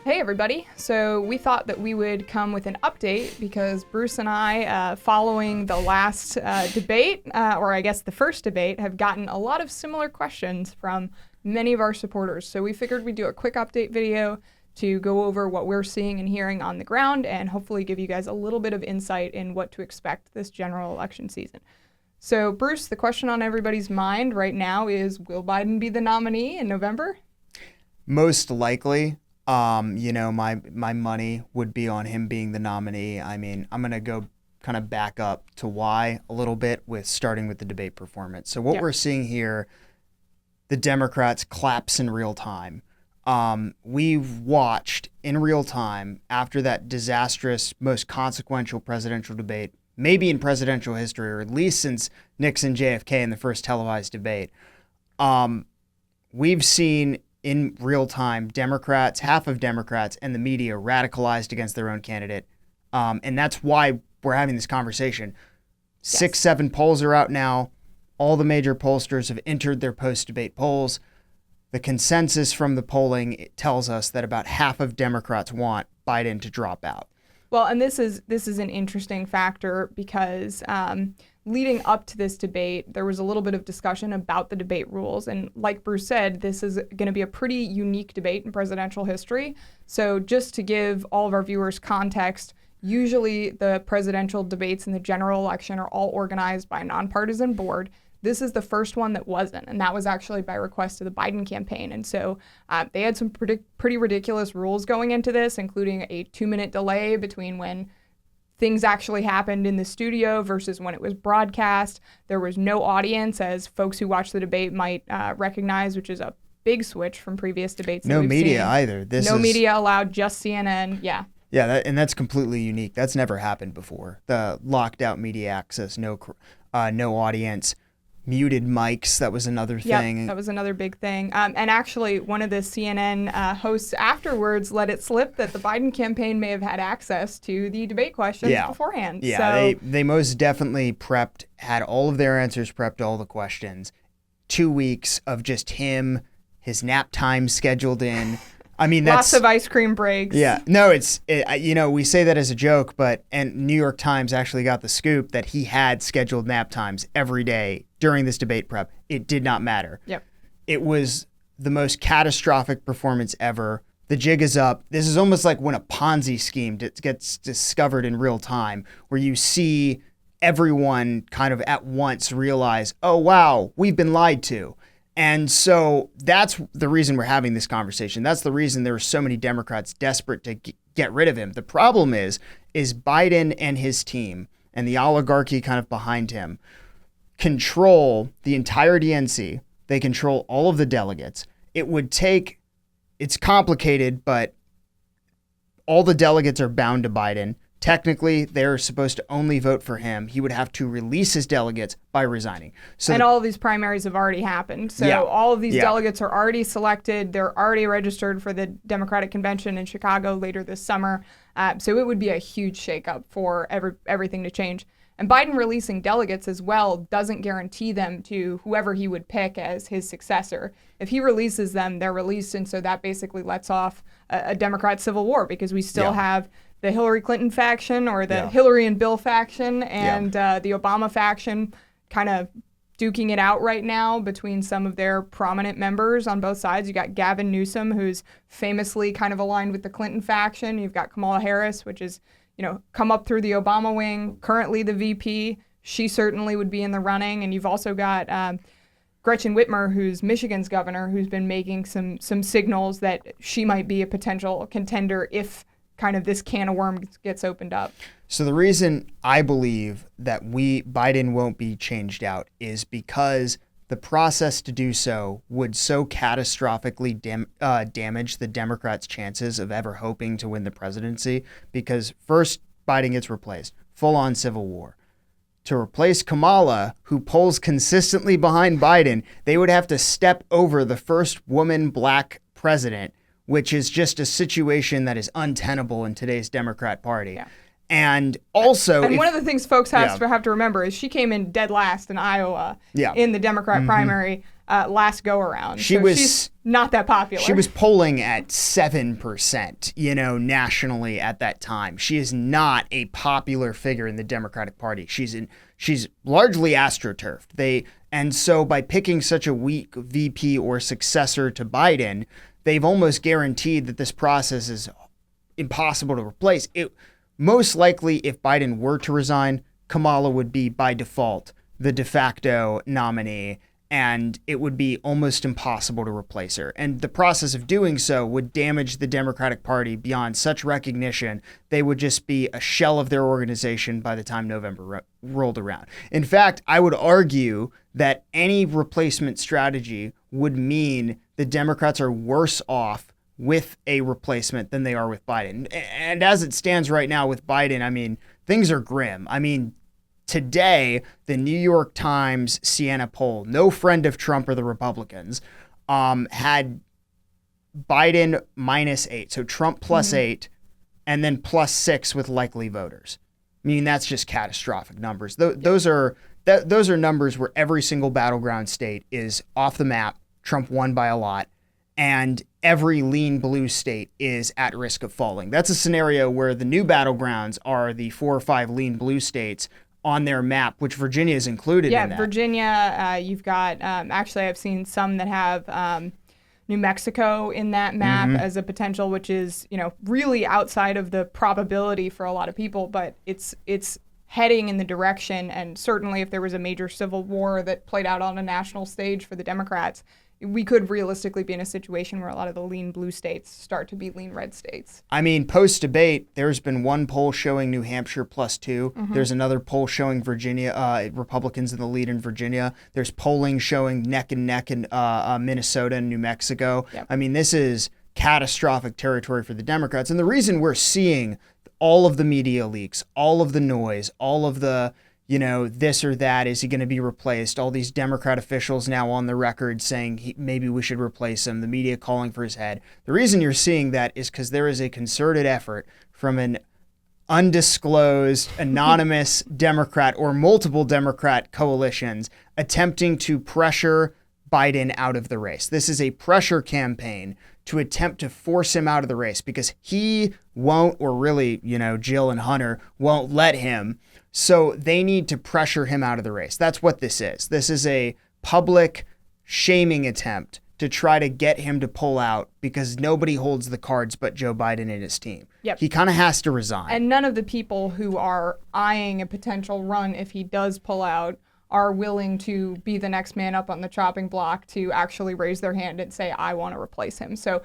Hey everybody. So we thought that we would come with an update because Bruce and I, following the last debate, or I guess the first debate, have gotten a lot of similar questions from many of our supporters. So we figured we'd do a quick update video to go over what we're seeing and hearing on the ground and hopefully give you guys a little bit of insight in what to expect this general election season. So Bruce, the question on everybody's mind right now is, will Biden be the nominee in November? Most likely. My money would be on him being the nominee. I mean, I'm going to go kind of back up to why a little bit with starting with the debate performance. So what we're seeing here, the Democrats collapse in real time. We've watched in real time after that disastrous, most consequential presidential debate, maybe in presidential history, or at least since Nixon JFK in the first televised debate. We've seen in real time, Democrats, half of Democrats and the media radicalized against their own candidate. And that's why we're having this conversation. 6-7 polls are out now. All the major pollsters have entered their post-debate polls. The consensus from the polling tells us that about half of Democrats want Biden to drop out. Well, and this is an interesting factor because leading up to this debate, there was a little bit of discussion about the debate rules. And like Bruce said, this is going to be a pretty unique debate in presidential history. So just to give all of our viewers context, usually the presidential debates in the general election are all organized by a nonpartisan board. This is the first one that wasn't, and that was actually by request of the Biden campaign. And so they had some pretty ridiculous rules going into this, including a 2-minute delay between when things actually happened in the studio versus when it was broadcast. There was no audience, as folks who watch the debate might recognize, which is a big switch from previous debates. No media either. No media allowed, just CNN. Yeah. Yeah, and that's completely unique. That's never happened before. The locked out media access, no audience. Muted mics, that was another thing. Yep, that was another big thing. And actually, one of the CNN hosts afterwards let it slip that the Biden campaign may have had access to the debate questions beforehand. Yeah, so, they most definitely had all of their answers prepped, all the questions. 2 weeks of just him, his nap time scheduled in. I mean, lots of ice cream breaks. Yeah. No, we say that as a joke, and New York Times actually got the scoop that he had scheduled nap times every day during this debate prep. It did not matter. Yep. It was the most catastrophic performance ever. The jig is up. This is almost like when a Ponzi scheme gets discovered in real time, where you see everyone kind of at once realize, oh, wow, we've been lied to. And so that's the reason we're having this conversation. That's the reason there were so many Democrats desperate to get rid of him. The problem is Biden and his team and the oligarchy kind of behind him control the entire DNC. They control all of the delegates. It's complicated, but all the delegates are bound to Biden. Technically, they're supposed to only vote for him. He would have to release his delegates by resigning. And all of these primaries have already happened. So all of these delegates are already selected. They're already registered for the Democratic Convention in Chicago later this summer. So it would be a huge shakeup for everything to change. And Biden releasing delegates as well doesn't guarantee them to whoever he would pick as his successor. If he releases them, they're released. And so that basically lets off a Democrat civil war because we still have the Hillary Clinton faction or the Hillary and Bill faction and the Obama faction kind of duking it out right now between some of their prominent members on both sides. You got Gavin Newsom, who's famously kind of aligned with the Clinton faction. You've got Kamala Harris, which is, come up through the Obama wing, currently the VP. She certainly would be in the running. And you've also got Gretchen Whitmer, who's Michigan's governor, who's been making some signals that she might be a potential contender if kind of this can of worms gets opened up. So the reason I believe that Biden won't be changed out is because the process to do so would so catastrophically damage the Democrats' chances of ever hoping to win the presidency. Because first, Biden gets replaced, full-on civil war. To replace Kamala, who polls consistently behind Biden, they would have to step over the first woman black president, which is just a situation that is untenable in today's Democrat Party. Yeah. And also, one of the things folks have to remember is she came in dead last in Iowa in the Democrat primary last go around. She's not that popular. She was polling at 7%, nationally at that time. She is not a popular figure in the Democratic Party. She's largely astroturfed. And so by picking such a weak VP or successor to Biden, they've almost guaranteed that this process is impossible to replace. Most likely, if Biden were to resign, Kamala would be by default the de facto nominee, and it would be almost impossible to replace her. And the process of doing so would damage the Democratic Party beyond such recognition. They would just be a shell of their organization by the time November rolled around. In fact, I would argue that any replacement strategy would mean the Democrats are worse off with a replacement than they are with Biden. And as it stands right now with Biden, things are grim. Today, the New York Times Siena poll, no friend of Trump or the Republicans, had Biden -8. So Trump +8 and then +6 with likely voters. That's just catastrophic numbers. Those are numbers where every single battleground state is off the map. Trump won by a lot. And every lean blue state is at risk of falling. That's a scenario where the new battlegrounds are the 4 or 5 lean blue states on their map, which Virginia is included in that. Virginia, you've got, actually I've seen some that have New Mexico in that map as a potential, which is, really outside of the probability for a lot of people, but it's heading in the direction. And certainly if there was a major civil war that played out on a national stage for the Democrats, we could realistically be in a situation where a lot of the lean blue states start to be lean red states. Post-debate, there's been one poll showing New Hampshire +2. There's another poll showing Virginia, Republicans in the lead in Virginia. There's polling showing neck and neck in Minnesota and New Mexico. Yep. This is catastrophic territory for the Democrats. And the reason we're seeing all of the media leaks, all of the noise, all of the this or that, is he going to be replaced? All these Democrat officials now on the record saying maybe we should replace him, the media calling for his head. The reason you're seeing that is because there is a concerted effort from an undisclosed, anonymous Democrat or multiple Democrat coalitions attempting to pressure Biden out of the race. This is a pressure campaign to attempt to force him out of the race because he won't, or really, Jill and Hunter won't let him. So they need to pressure him out of the race. That's what this is. This is a public shaming attempt to try to get him to pull out because nobody holds the cards but Joe Biden and his team. Yep. He kind of has to resign. And none of the people who are eyeing a potential run if he does pull out are willing to be the next man up on the chopping block to actually raise their hand and say, I want to replace him. So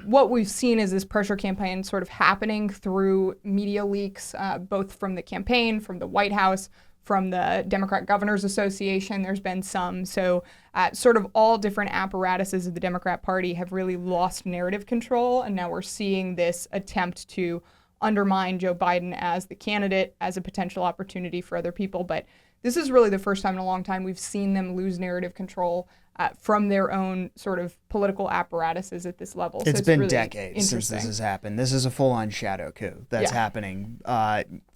what we've seen is this pressure campaign sort of happening through media leaks, both from the campaign, from the White House, from the Democrat Governors Association. There's been some. So sort of all different apparatuses of the Democrat Party have really lost narrative control. And now we're seeing this attempt to undermine Joe Biden as the candidate, as a potential opportunity for other people. But this is really the first time in a long time we've seen them lose narrative control from their own sort of political apparatuses at this level. It's been really decades since this has happened. This is a full-on shadow coup that's happening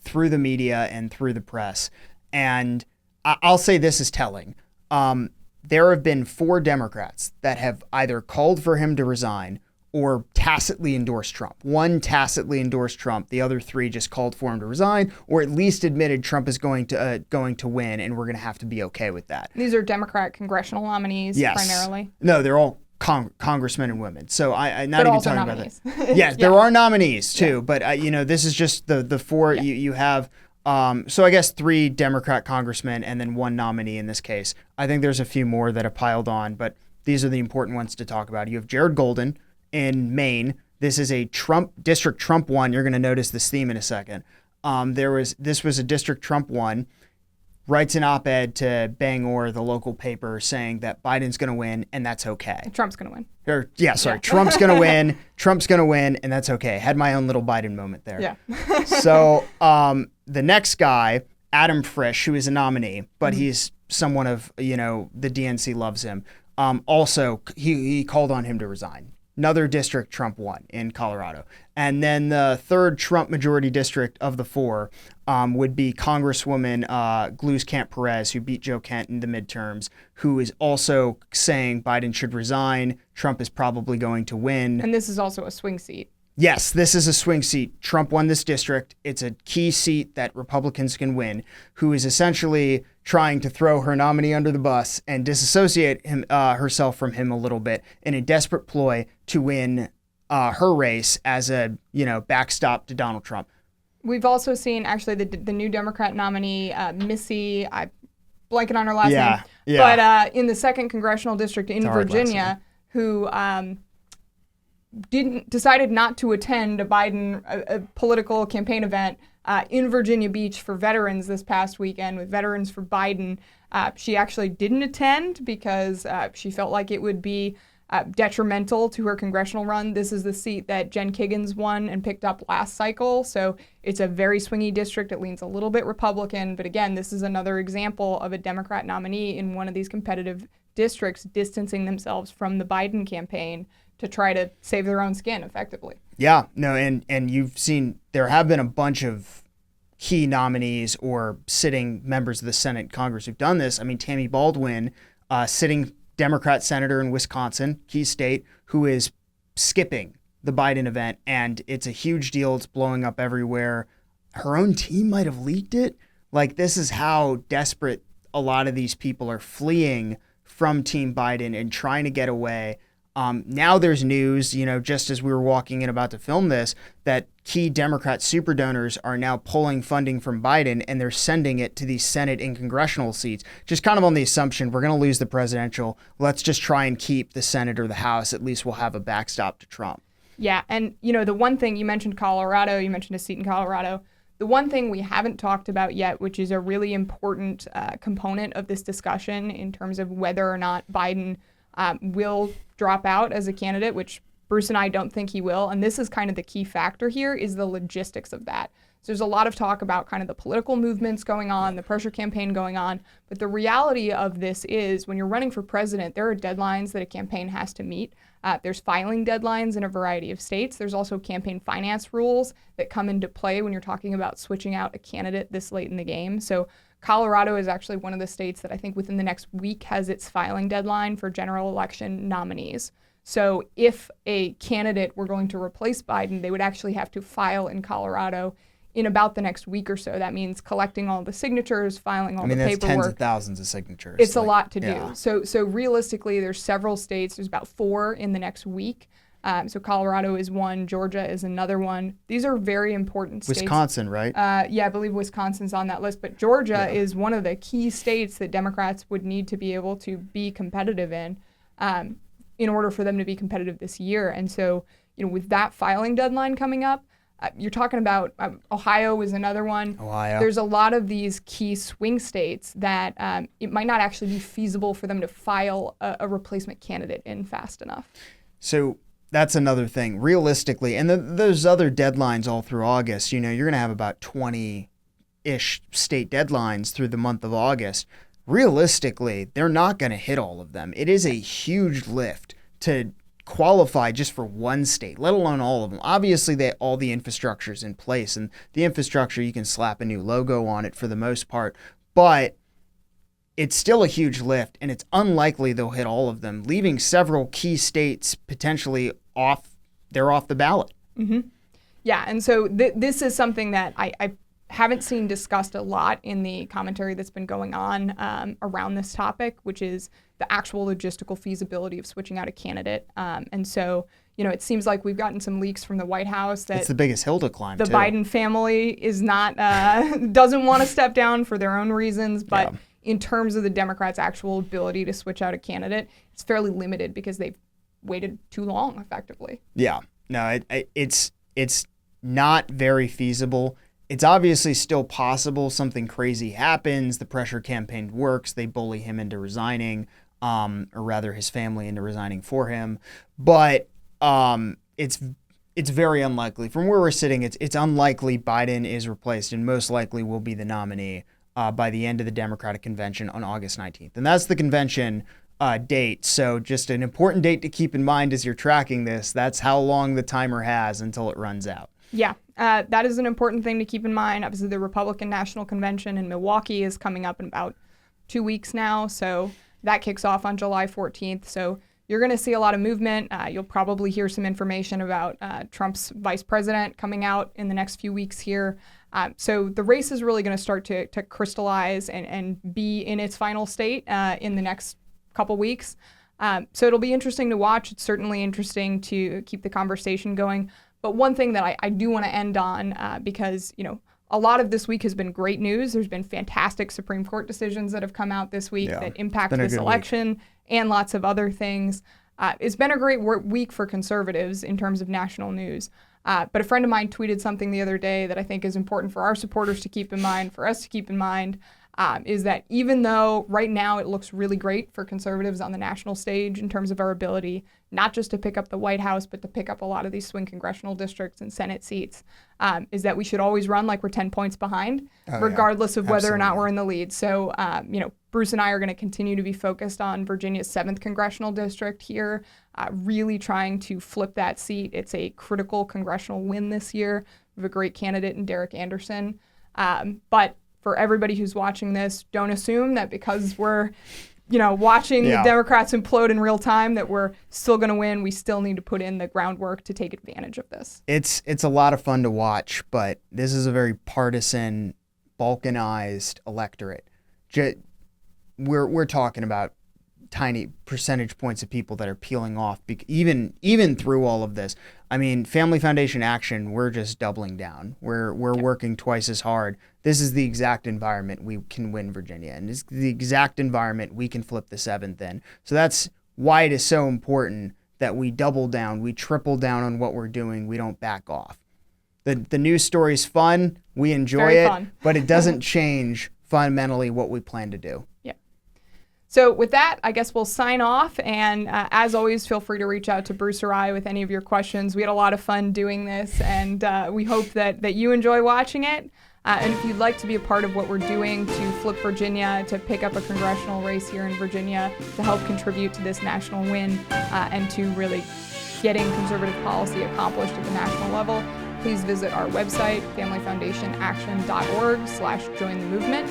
through the media and through the press. And I'll say this is telling. There have been 4 Democrats that have either called for him to resign or tacitly endorsed Trump. One tacitly endorsed Trump. The other 3 just called for him to resign, or at least admitted Trump is going to win, and we're going to have to be okay with that. These are Democrat congressional nominees primarily? No, they're all congressmen and women. So I'm not even talking nominees. About that. Yes, there are nominees too, but this is just the 4 you have. So I guess 3 Democrat congressmen and then 1 nominee in this case. I think there's a few more that have piled on, but these are the important ones to talk about. You have Jared Golden in Maine. This is a district Trump won. You're going to notice this theme in a second. This was a district Trump won. Writes an op-ed to Bangor, the local paper, saying that Biden's going to win and that's okay. Trump's going to win. Trump's going to win. Trump's going to win and that's okay. Had my own little Biden moment there. Yeah. So the next guy, Adam Frisch, who is a nominee, but he's someone of, the DNC loves him. Also, he called on him to resign. another district Trump won in Colorado. And then the third Trump majority district of the four would be Congresswoman Gluskamp-Perez, who beat Joe Kent in the midterms, who is also saying Biden should resign. Trump is probably going to win. And this is also a swing seat. Yes, this is a swing seat. Trump won this district. It's a key seat that Republicans can win, who is essentially trying to throw her nominee under the bus and disassociate herself from him a little bit in a desperate ploy to win her race as a backstop to Donald Trump. We've also seen actually the new Democrat nominee, Missy, I'm blanking on her last name, but in the 2nd Congressional District in Virginia, who decided not to attend a political campaign event in Virginia Beach for veterans this past weekend with Veterans for Biden. She actually didn't attend because she felt like it would be detrimental to her congressional run. This is the seat that Jen Kiggans won and picked up last cycle. So it's a very swingy district. It leans a little bit Republican. But again, this is another example of a Democrat nominee in one of these competitive districts distancing themselves from the Biden campaign to try to save their own skin effectively. Yeah, no, and you've seen there have been a bunch of key nominees or sitting members of the Senate and Congress who've done this. I mean, Tammy Baldwin, sitting Democrat senator in Wisconsin, key state, who is skipping the Biden event, and it's a huge deal. It's blowing up everywhere. Her own team might have leaked it. Like, this is how desperate a lot of these people are fleeing from Team Biden and trying to get away. Now there's news, just as we were walking in about to film this, that key Democrat super donors are now pulling funding from Biden and they're sending it to these Senate and congressional seats, just kind of on the assumption we're going to lose the presidential. Let's just try and keep the Senate or the House. At least we'll have a backstop to Trump. Yeah. And, the one thing you mentioned Colorado, you mentioned a seat in Colorado. The one thing we haven't talked about yet, which is a really important component of this discussion in terms of whether or not Biden will drop out as a candidate, which Bruce and I don't think he will. And this is kind of the key factor here, is the logistics of that. So there's a lot of talk about kind of the political movements going on, the pressure campaign going on. But the reality of this is when you're running for president, there are deadlines that a campaign has to meet. There's filing deadlines in a variety of states. There's also campaign finance rules that come into play when you're talking about switching out a candidate this late in the game. So Colorado is actually one of the states that I think within the next week has its filing deadline for general election nominees. So if a candidate were going to replace Biden, they would actually have to file in Colorado in about the next week or so. That means collecting all the signatures, filing all the paperwork. That's tens of thousands of signatures. It's a lot to do. So realistically, there's several states. There's about 4 in the next week. So Colorado is one. Georgia is another one. These are very important states. Wisconsin, right? Yeah, I believe Wisconsin's on that list. But Georgia is one of the key states that Democrats would need to be able to be competitive in order for them to be competitive this year. And so, with that filing deadline coming up, you're talking about Ohio is another one. Ohio. There's a lot of these key swing states that it might not actually be feasible for them to file a replacement candidate in fast enough. So that's another thing. Realistically, and those other deadlines all through August, you're going to have about 20-ish state deadlines through the month of August. Realistically, they're not going to hit all of them. It is a huge lift to qualify just for one state, let alone all of them. Obviously, all the infrastructure is in place, and the infrastructure, you can slap a new logo on it for the most part, but it's still a huge lift, and it's unlikely they'll hit all of them, leaving several key states potentially off the ballot. Mm-hmm. Yeah, and so this is something that I haven't seen discussed a lot in the commentary that's been going on around this topic, which is the actual logistical feasibility of switching out a candidate. And so, it seems like we've gotten some leaks from the White House that it's the biggest hill to climb. The Biden family is not doesn't want to step down for their own reasons, but in terms of the Democrats' actual ability to switch out a candidate, it's fairly limited because they've waited too long, effectively. Yeah, no, it's not very feasible. It's obviously still possible. Something crazy happens. The pressure campaign works. They bully him into resigning, or rather his family into resigning for him. But it's very unlikely. From where we're sitting, it's unlikely Biden is replaced and most likely will be the nominee by the end of the Democratic convention on August 19th. And that's the convention date. So just an important date to keep in mind as you're tracking this. That's how long the timer has until it runs out. Yeah, that is an important thing to keep in mind. Obviously, the Republican National Convention in Milwaukee is coming up in about 2 weeks now. So that kicks off on July 14th. So you're going to see a lot of movement. You'll probably hear some information about Trump's vice president coming out in the next few weeks here. So the race is really going to start to crystallize and be in its final state in the next couple weeks. So it'll be interesting to watch. It's certainly interesting to keep the conversation going. But one thing that I do want to end on, because, a lot of this week has been great news. There's been fantastic Supreme Court decisions that have come out this week that impact this election and lots of other things. It's been a great week for conservatives in terms of national news. But a friend of mine tweeted something the other day that I think is important for our supporters to keep in mind, for us to keep in mind, is that even though right now it looks really great for conservatives on the national stage in terms of our ability not just to pick up the White House, but to pick up a lot of these swing congressional districts and Senate seats, is that we should always run like we're 10 points behind, regardless of whether or not we're in the lead. So, Bruce and I are going to continue to be focused on Virginia's 7th congressional district here, really trying to flip that seat. It's a critical congressional win this year. We have a great candidate in Derek Anderson. But for everybody who's watching this, don't assume that because we're, watching the Democrats implode in real time that we're still going to win. We still need to put in the groundwork to take advantage of this. It's a lot of fun to watch, but this is a very partisan, balkanized electorate. We're talking about tiny percentage points of people that are peeling off, even through all of this. I mean, Family Foundation Action, we're just doubling down. We're working twice as hard. This is the exact environment we can win Virginia, and it's the exact environment we can flip the 7th in. So that's why it is so important that we double down, we triple down on what we're doing. We don't back off. The news story is fun. We enjoy it, but it doesn't change fundamentally what we plan to do. Yeah. So with that, I guess we'll sign off. And as always, feel free to reach out to Bruce or I with any of your questions. We had a lot of fun doing this, and we hope that you enjoy watching it. And if you'd like to be a part of what we're doing to flip Virginia, to pick up a congressional race here in Virginia, to help contribute to this national win, and to really getting conservative policy accomplished at the national level, please visit our website, familyfoundationaction.org/join the movement.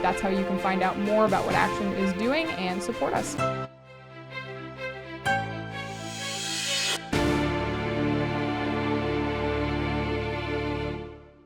That's how you can find out more about what Action is doing and support us.